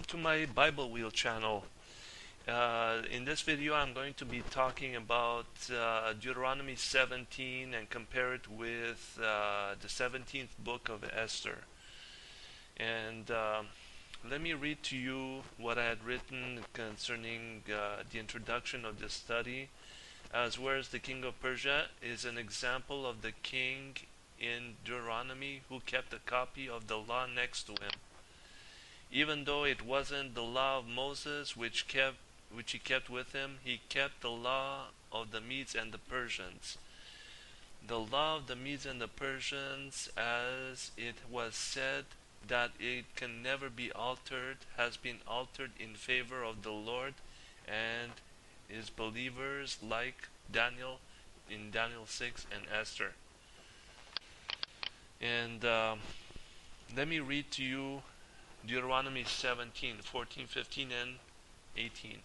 to my Biblewheel channel. In this video I'm going to be talking about Deuteronomy 17 and compare it with the 17th book of Esther. And let me read to you what I had written concerning the introduction of this study, as whereas the king of Persia is an example of the king in Deuteronomy who kept a copy of the law next to him. Even though it wasn't the law of Moses which he kept with him, he kept the law of the Medes and the Persians. The law of the Medes and the Persians, as it was said that it can never be altered, has been altered in favor of the Lord and his believers, like Daniel in Daniel 6 and Esther. And let me read to you Deuteronomy 17, 14, 15, and 18.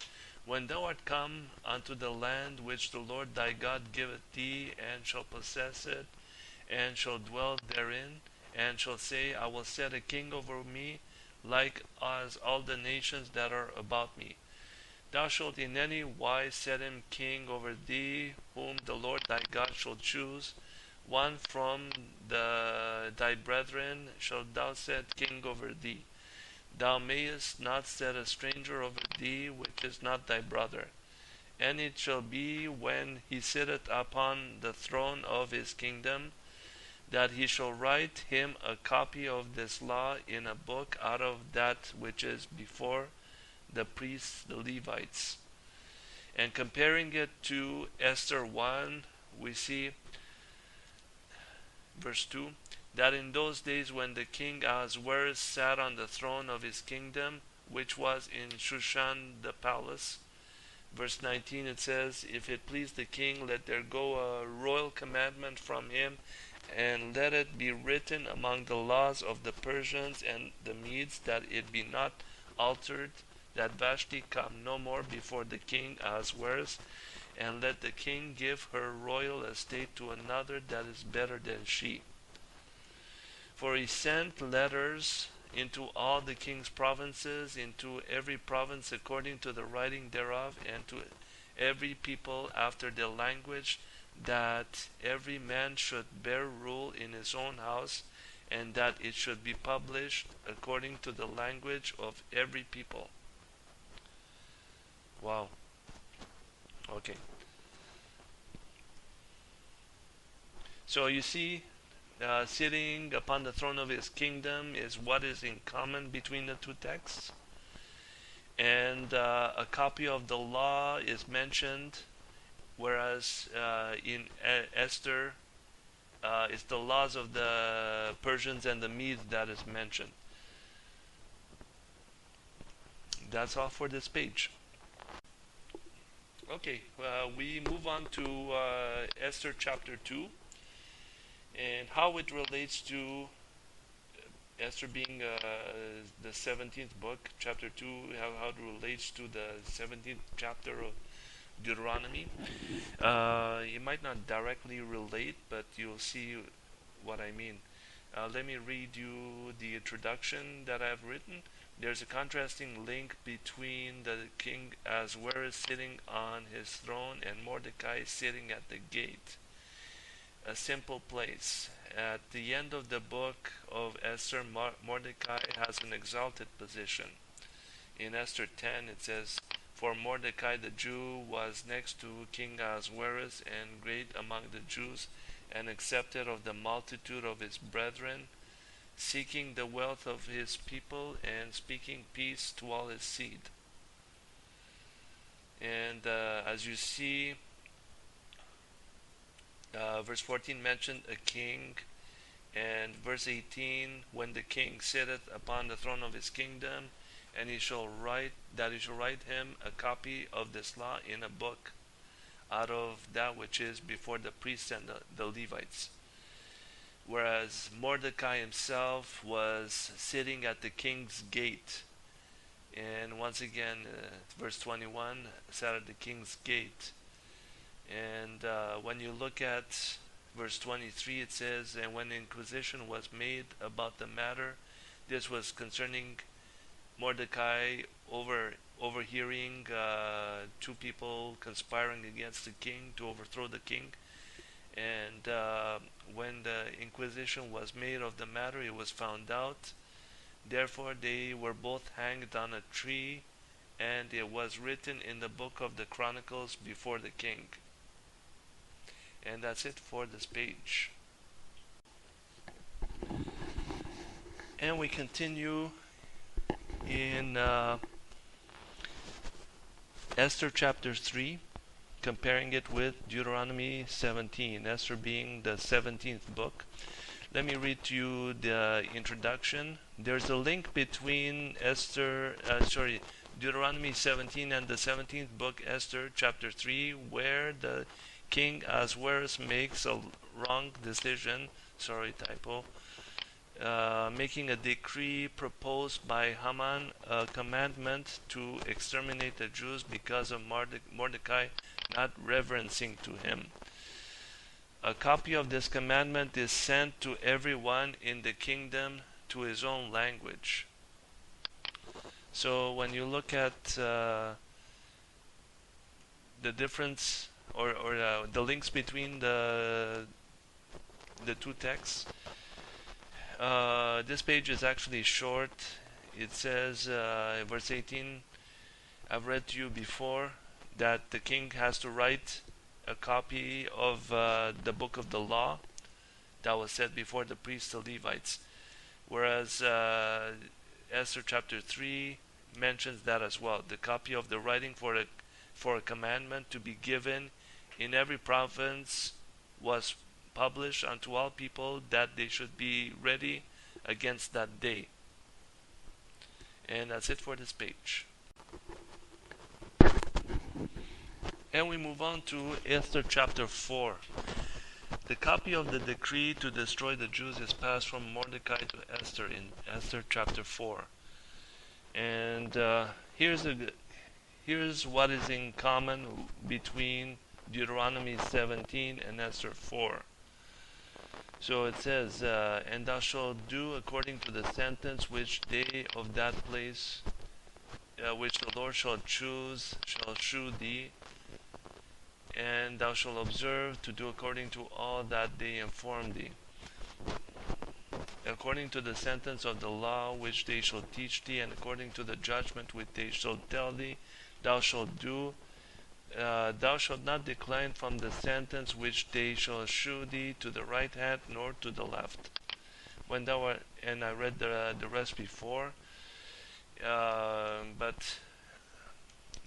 When thou art come unto the land which the Lord thy God giveth thee, and shall possess it, and shall dwell therein, and shall say, I will set a king over me, like as all the nations that are about me. Thou shalt in any wise set him king over thee, whom the Lord thy God shall choose. One from thy brethren shalt thou set king over thee. Thou mayest not set a stranger over thee, which is not thy brother. And it shall be, when he sitteth upon the throne of his kingdom, that he shall write him a copy of this law in a book out of that which is before the priests, the Levites. And comparing it to Esther 1, we see, verse 2, that in those days when the king Ahasuerus sat on the throne of his kingdom, which was in Shushan the palace. Verse 19 it says, if it please the king, let there go a royal commandment from him, and let it be written among the laws of the Persians and the Medes, that it be not altered, that Vashti come no more before the king Ahasuerus, and let the king give her royal estate to another that is better than she. For he sent letters into all the king's provinces, into every province according to the writing thereof, and to every people after their language, that every man should bear rule in his own house, and that it should be published according to the language of every people. Wow. Okay. So you see, sitting upon the throne of his kingdom is what is in common between the two texts. And a copy of the law is mentioned, whereas in Esther, it's the laws of the Persians and the Medes that is mentioned. That's all for this page. Okay, we move on to Esther chapter 2. And how it relates to Esther being the 17th book, chapter 2, how it relates to the 17th chapter of Deuteronomy. It might not directly relate, but you'll see what I mean. Let me read you the introduction that I've written. There's a contrasting link between the king Ahasuerus sitting on his throne and Mordecai sitting at the gate. A simple place. At the end of the book of Esther, Mordecai has an exalted position. In Esther 10 it says, for Mordecai the Jew was next to King Ahasuerus, and great among the Jews, and accepted of the multitude of his brethren, seeking the wealth of his people, and speaking peace to all his seed. And as you see, verse 14 mentioned a king, and verse 18, when the king sitteth upon the throne of his kingdom, and he shall write him a copy of this law in a book out of that which is before the priests and the Levites. Whereas Mordecai himself was sitting at the king's gate. And once again, verse 21, sat at the king's gate. And when you look at verse 23, it says, and when inquisition was made about the matter, this was concerning Mordecai overhearing two people conspiring against the king to overthrow the king. And when the inquisition was made of the matter, it was found out. Therefore they were both hanged on a tree, and it was written in the book of the Chronicles before the king. And that's it for this page. And we continue in Esther chapter 3, comparing it with Deuteronomy 17, Esther being the 17th book. Let me read to you the introduction. There's a link between Deuteronomy 17 and the 17th book, Esther chapter 3, where the king Ahasuerus makes a wrong decision, making a decree proposed by Haman, a commandment to exterminate the Jews because of Mordecai not reverencing to him. A copy of this commandment is sent to everyone in the kingdom to his own language. So when you look at the difference or the links between the two texts, this page is actually short. It says, verse 18, I've read to you before that the king has to write a copy of the book of the law that was set before the priests, the Levites. Whereas Esther chapter 3 mentions that as well. The copy of the writing for a commandment to be given in every province was published unto all people, that they should be ready against that day. And that's it for this page. And we move on to Esther chapter 4. The copy of the decree to destroy the Jews is passed from Mordecai to Esther in Esther chapter 4. And here's what is in common between Deuteronomy 17 and Esther 4. So it says, and thou shalt do according to the sentence which they of that place, which the Lord shall choose, shall shew thee, and thou shalt observe to do according to all that they inform thee, according to the sentence of the law which they shall teach thee, and according to the judgment which they shall tell thee, thou shalt do. Thou shalt not decline from the sentence which they shall shew thee to the right hand nor to the left. When thou art, and I read the rest before, but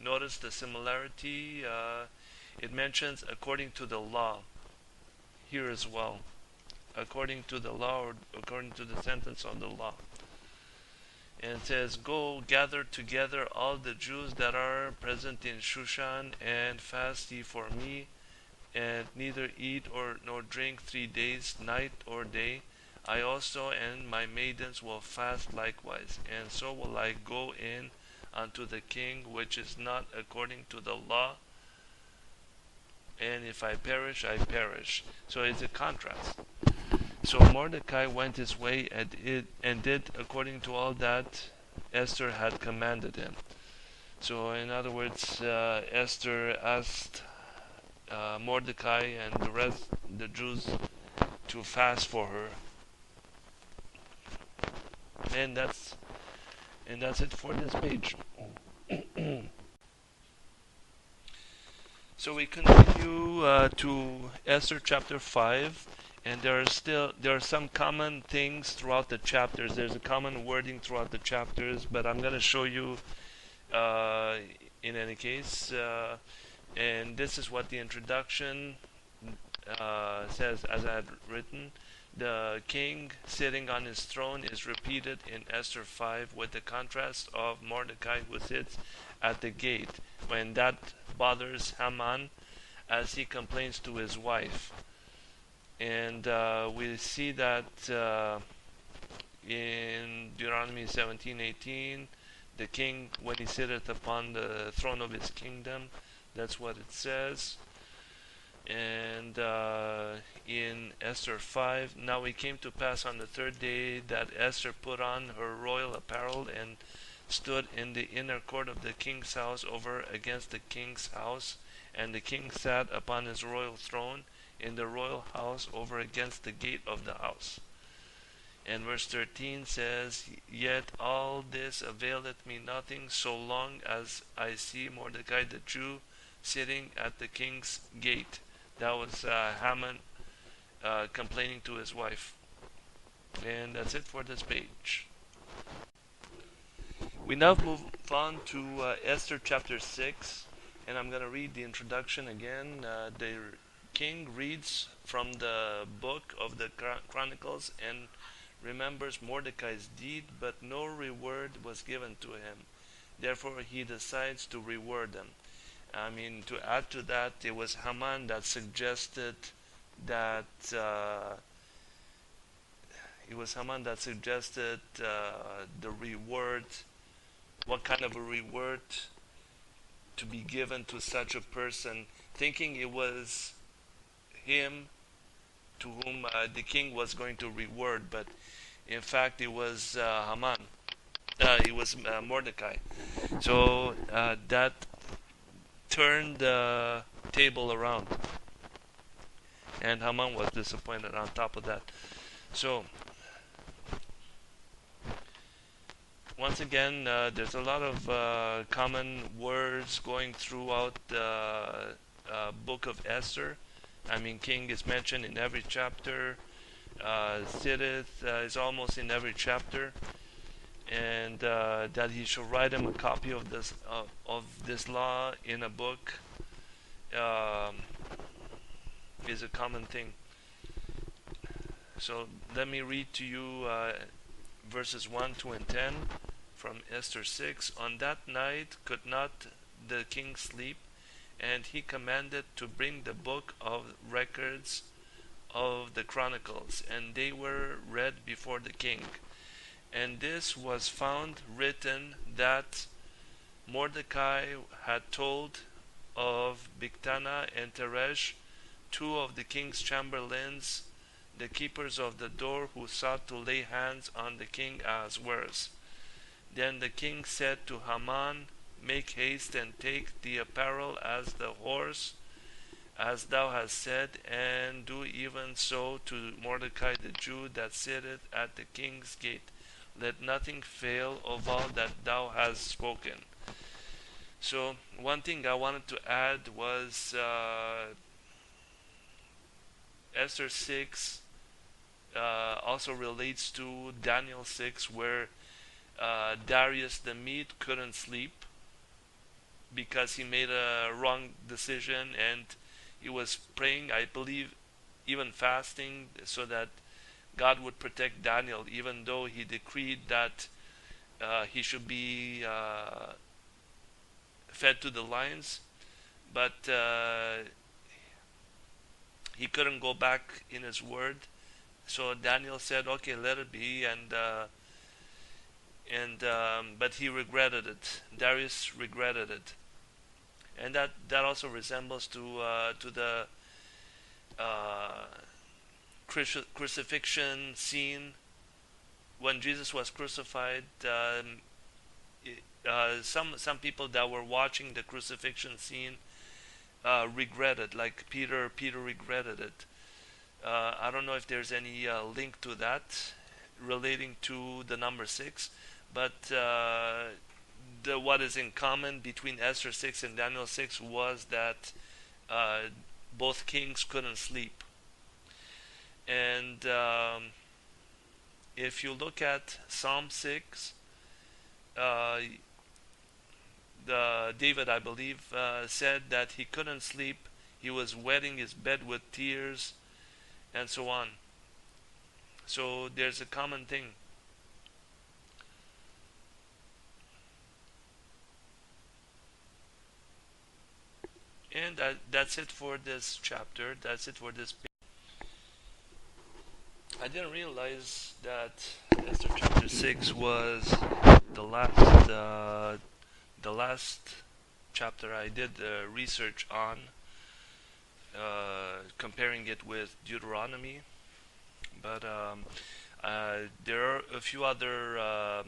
notice the similarity. It mentions according to the law here as well, according to the law or according to the sentence of the law. And it says, go gather together all the Jews that are present in Shushan, and fast ye for me, and neither eat nor drink 3 days, night or day. I also and my maidens will fast likewise, and so will I go in unto the king, which is not according to the law, and if I perish, I perish. So it's a contrast. So Mordecai went his way and did according to all that Esther had commanded him. So in other words, Esther asked Mordecai and the Jews to fast for her. And that's it for this page. So we continue to Esther chapter 5. And there are some common things throughout the chapters. There's a common wording throughout the chapters, but I'm going to show you in any case. And this is what the introduction says, as I had written. The king sitting on his throne is repeated in Esther 5 with the contrast of Mordecai who sits at the gate, when that bothers Haman as he complains to his wife. And we see that in Deuteronomy 17:18, the king, when he sitteth upon the throne of his kingdom, that's what it says. And in Esther 5, now it came to pass on the third day that Esther put on her royal apparel and stood in the inner court of the king's house over against the king's house, and the king sat upon his royal throne in the royal house over against the gate of the house. And verse 13 says, Yet all this availeth me nothing, so long as I see Mordecai the Jew sitting at the king's gate. That was Haman complaining to his wife. And that's it for this page. We now move on to Esther chapter 6, and I'm going to read the introduction again. The king reads from the book of the Chronicles and remembers Mordecai's deed, but no reward was given to him. Therefore, he decides to reward them. I mean, to add to that, it was Haman that suggested that the reward, what kind of a reward to be given to such a person, thinking it was him to whom the king was going to reward, but in fact it was Haman. It was Mordecai. So that turned the table around, and Haman was disappointed on top of that. So once again, there's a lot of common words going throughout the book of Esther. I mean, king is mentioned in every chapter. Sitteth is almost in every chapter, and that he shall write him a copy of this law in a book is a common thing. So let me read to you verses 1, 2, and 10 from Esther 6. On that night could not the king sleep, and he commanded to bring the book of records of the Chronicles, and they were read before the king. And this was found written that Mordecai had told of Bigthana and Teresh, two of the king's chamberlains, the keepers of the door, who sought to lay hands on the king Ahasuerus. Then the king said to Haman, Make haste and take the apparel as the horse, as thou hast said, and do even so to Mordecai the Jew that sitteth at the king's gate. Let nothing fail of all that thou hast spoken. So one thing I wanted to add was Esther 6 also relates to Daniel 6, where Darius the Mede couldn't sleep because he made a wrong decision, and he was praying, I believe even fasting, so that God would protect Daniel, even though he decreed that he should be fed to the lions. But he couldn't go back in his word, so Daniel said, okay, let it be, but he regretted it. Darius regretted it, and that also resembles to the crucifixion scene when Jesus was crucified. Some people that were watching the crucifixion scene regretted, like Peter regretted it. I don't know if there's any link to that relating to the number 6, but what is in common between Esther 6 and Daniel 6 was that both kings couldn't sleep. And if you look at Psalm 6, David, I believe, said that he couldn't sleep. He was wetting his bed with tears, and so on. So there's a common thing. And that's it for this chapter. That's it for this page. I didn't realize that Esther Chapter 6 was the last chapter I did research on, comparing it with Deuteronomy. But there are a few other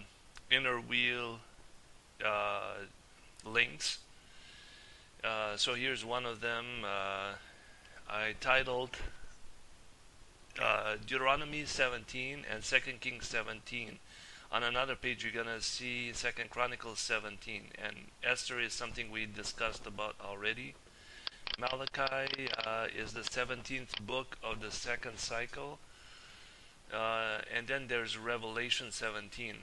inner wheel links. So here's one of them. I titled Deuteronomy 17 and 2 Kings 17. On another page, you're going to see 2 Chronicles 17. And Esther is something we discussed about already. Malachi is the 17th book of the second cycle. And then there's Revelation 17.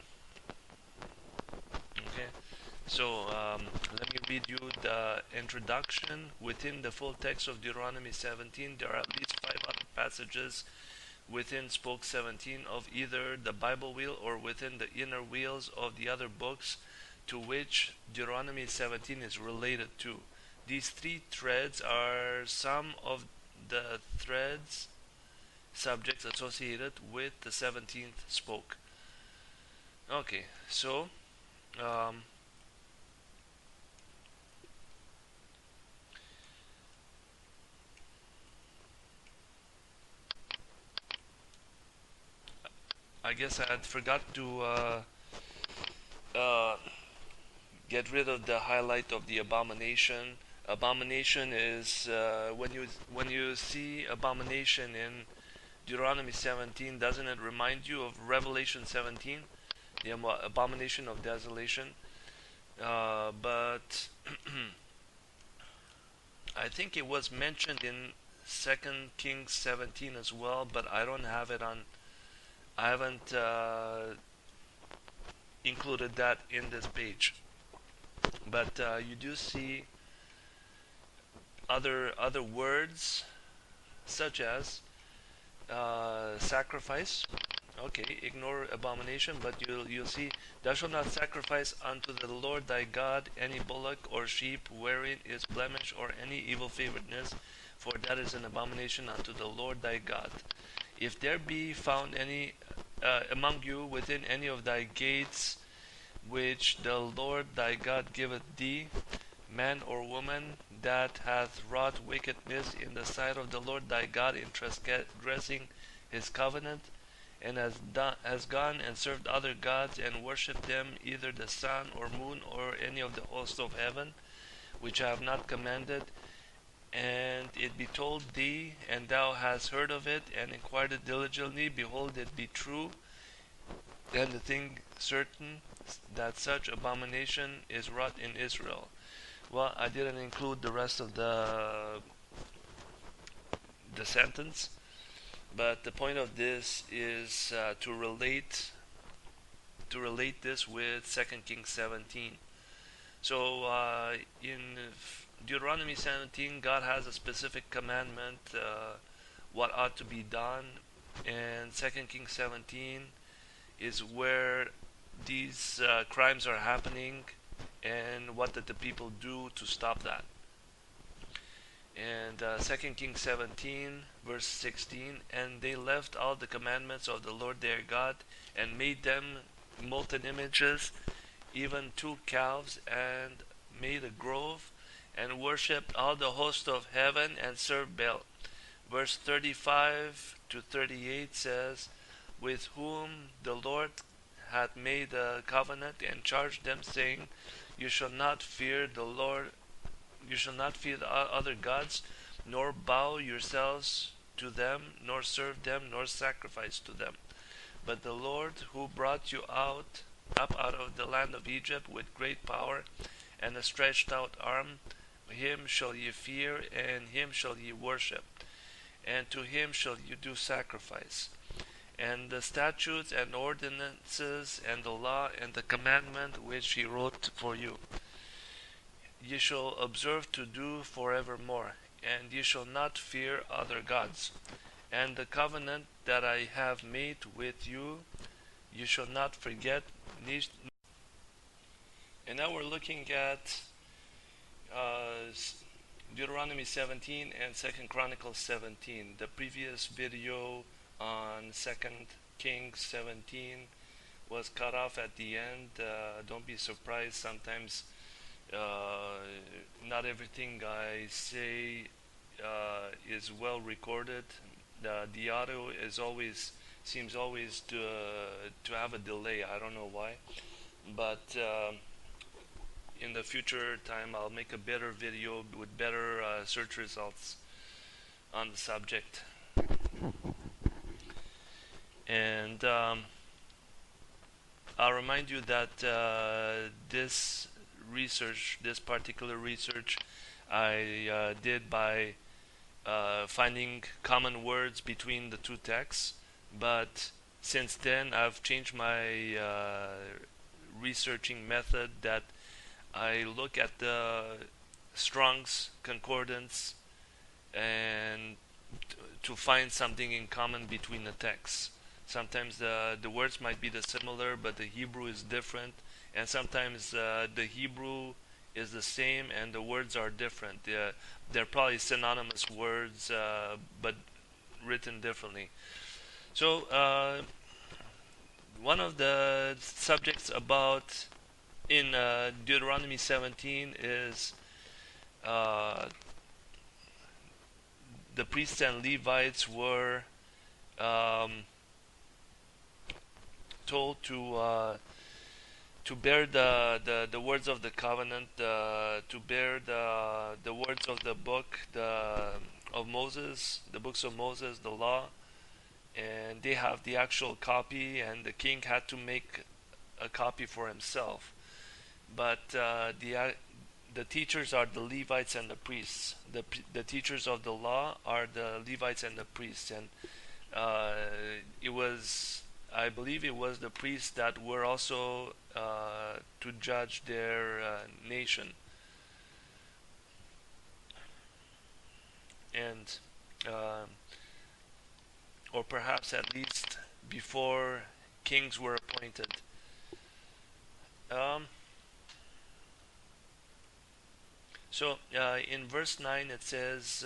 Okay, so let me read you the introduction. Within the full text of Deuteronomy 17, there are at least 5 other passages within Spoke 17 of either the Biblewheel or within the inner wheels of the other books to which Deuteronomy 17 is related to. These 3 threads are some of the threads subjects associated with the 17th spoke. Okay, so I guess I had forgot to get rid of the highlight of the abomination. Abomination is when you see abomination in Deuteronomy 17, doesn't it remind you of Revelation 17, the abomination of desolation? But I think it was mentioned in 2 Kings 17 as well, but I don't have it on. I haven't included that in this page. But you do see other words such as sacrifice. Okay, ignore abomination, but you'll see, thou shalt not sacrifice unto the Lord thy God any bullock or sheep wherein is blemish or any evil favoredness, for that is an abomination unto the Lord thy God. If there be found any among you within any of thy gates which the Lord thy God giveth thee, man or woman that hath wrought wickedness in the sight of the Lord thy God in transgressing his covenant, and has gone and served other gods and worshipped them, either the sun or moon or any of the hosts of heaven, which I have not commanded, and it be told thee, and thou hast heard of it, and inquired it diligently, behold, it be true, and the thing certain, that such abomination is wrought in Israel. Well, I didn't include the rest of the sentence, but the point of this is to relate this with 2 Kings 17. So in Deuteronomy 17, God has a specific commandment what ought to be done, and 2 Kings 17 is where these crimes are happening and what did the people do to stop that. And 2 Kings 17 verse 16, and they left all the commandments of the Lord their God and made them molten images, even 2 calves, and made a grove, and worshipped all the host of heaven and served Baal. Verse 35 to 38 says, with whom the Lord hath made a covenant and charged them, saying, you shall not fear the Lord, you shall not fear the other gods, nor bow yourselves to them, nor serve them, nor sacrifice to them. But the Lord who brought you up out of the land of Egypt with great power and a stretched out arm, him shall ye fear, and him shall ye worship, and to him shall you do sacrifice. And the statutes and ordinances and the law and the commandment which he wrote for you, ye shall observe to do forevermore, and ye shall not fear other gods. And the covenant that I have made with you, you shall not forget. And now we're looking at Deuteronomy 17 and 2 Chronicles 17. The previous video on 2 Kings 17 was cut off at the end. Don't be surprised, sometimes not everything I say is well recorded. The audio seems always to have a delay. I don't know why, but in the future time I'll make a better video with better search results on the subject. And I'll remind you that this particular research, I did by finding common words between the two texts, but since then I've changed my researching method, that I look at the Strong's concordance and to find something in common between the texts. Sometimes the words might be the similar, but the Hebrew is different, and sometimes the Hebrew is the same and the words are different. They're probably synonymous words, but written differently. So one of the subjects about in Deuteronomy 17 is the priests and Levites were told to bear the words of the covenant, to bear the words of the book of Moses, the books of Moses, the law, and they have the actual copy, and the king had to make a copy for himself. But the teachers are the Levites and the priests. The teachers of the law are the Levites and the priests, and I believe it was the priests that were also to judge their nation. And or perhaps at least before kings were appointed. So in verse 9 it says,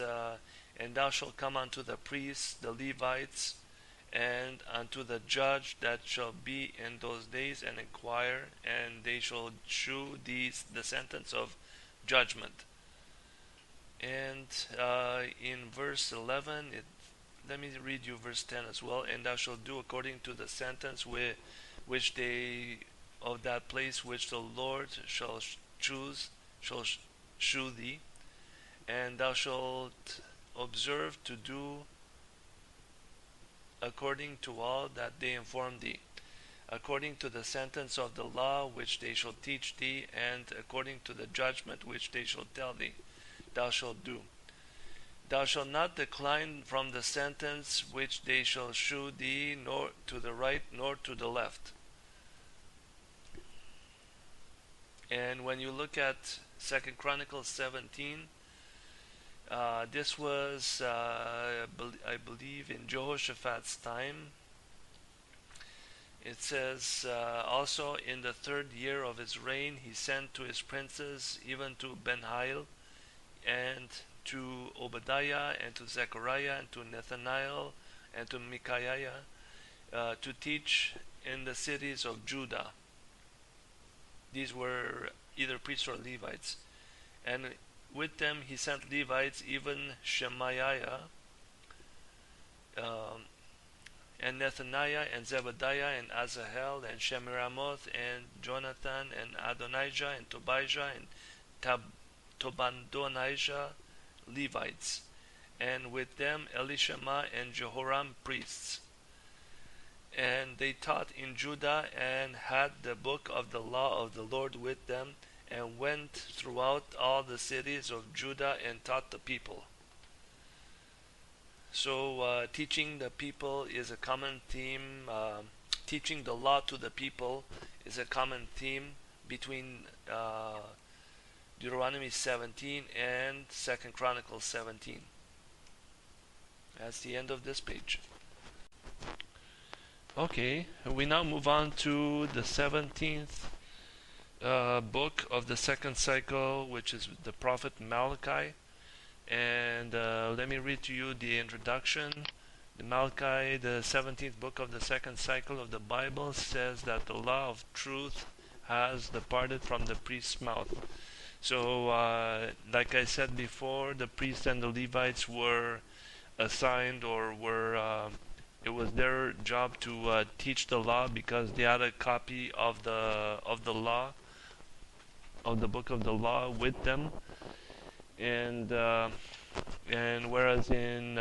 and thou shalt come unto the priests, the Levites, and unto the judge that shall be in those days, and inquire, and they shall shew thee the sentence of judgment. And in verse 11, let me read you verse 10 as well. And thou shalt do according to the sentence which they of that place which the Lord shall choose, shall shew thee, and thou shalt observe to do according to all that they inform thee, according to the sentence of the law which they shall teach thee, and according to the judgment which they shall tell thee, thou shalt do. Thou shalt not decline from the sentence which they shall shew thee, nor to the right nor to the left. And when you look at 2Chronicles 17, this was, I believe, in Jehoshaphat's time. It says, also in the 3rd year of his reign, he sent to his princes, even to Benhail, and to Obadiah, and to Zechariah, and to Nathaniel, and to Micaiah, to teach in the cities of Judah. These were either priests or Levites. And with them he sent Levites, even Shemaiah, and Nethaniah, and Zebadiah, and Asahel, and Shemiramoth, and Jonathan, and Adonijah, and Tobijah, and Tobandonijah, Levites, and with them Elishama and Jehoram, priests. And they taught in Judah, and had the book of the law of the Lord with them, and went throughout all the cities of Judah and taught the people. So teaching the people is a common theme. Teaching the law to the people is a common theme between Deuteronomy 17 and 2Chronicles 17. That's the end of this page. Okay, we now move on to the 17th book of the second cycle, which is the prophet Malachi. And let me read to you the introduction. The Malachi, the 17th book of the second cycle of the Bible, says that the law of truth has departed from the priest's mouth. So, like I said before, the priests and the Levites were assigned, or were it was their job to teach the law, because they had a copy of the law. of the book of the law with them, and whereas in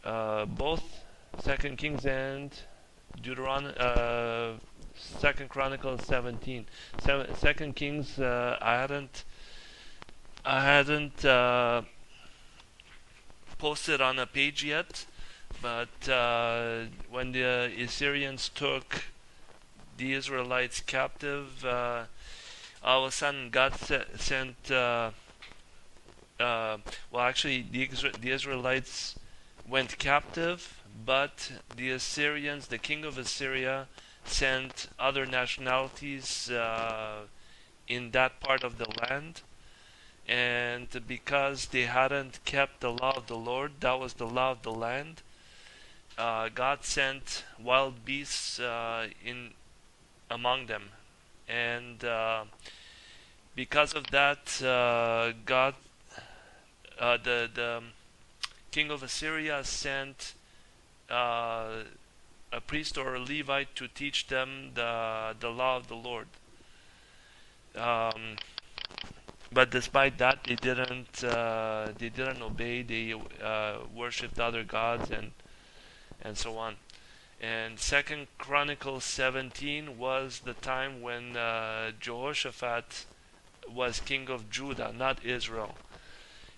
both 2 Kings and Deuteronomy, 2 Chronicles 17, 2 Kings, I hadn't posted on a page yet, but when the Assyrians took the Israelites captive, all of a sudden God sent. Well, actually, the Israelites went captive, but the Assyrians, the king of Assyria, sent other nationalities in that part of the land. And because they hadn't kept the law of the Lord, that was the law of the land, God sent wild beasts in among them. And because of that, the king of Assyria sent a priest or a Levite to teach them the law of the Lord. But despite that, they didn't obey. They worshipped other gods and so on. And 2 Chronicles 17 was the time when Jehoshaphat was king of Judah, not Israel.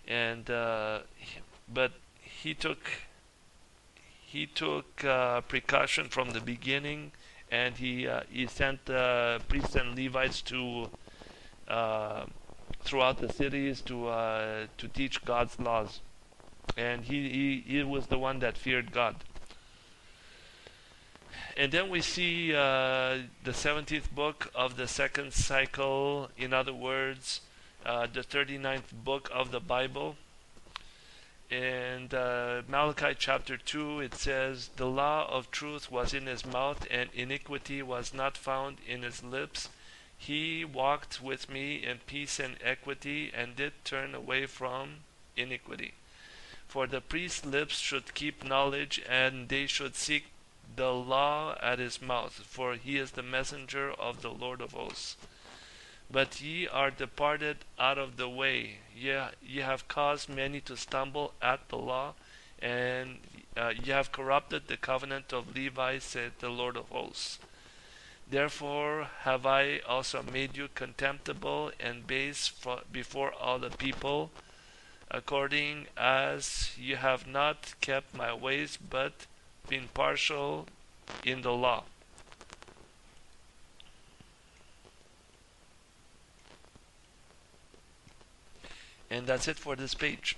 And but he took precaution from the beginning, and he sent priests and Levites to throughout the cities to teach God's laws, and he was the one that feared God. And then we see the 17th book of the second cycle, in other words, the 39th book of the Bible. And Malachi chapter 2, it says, "The law of truth was in his mouth, and iniquity was not found in his lips. He walked with me in peace and equity, and did turn away from iniquity. For the priest's lips should keep knowledge, and they should seek the law at his mouth, for he is the messenger of the Lord of hosts. But ye are departed out of the way. Ye have caused many to stumble at the law, and ye have corrupted the covenant of Levi, said the Lord of hosts. Therefore have I also made you contemptible and base before all the people, according as ye have not kept my ways, but been partial in the law." And that's it for this page.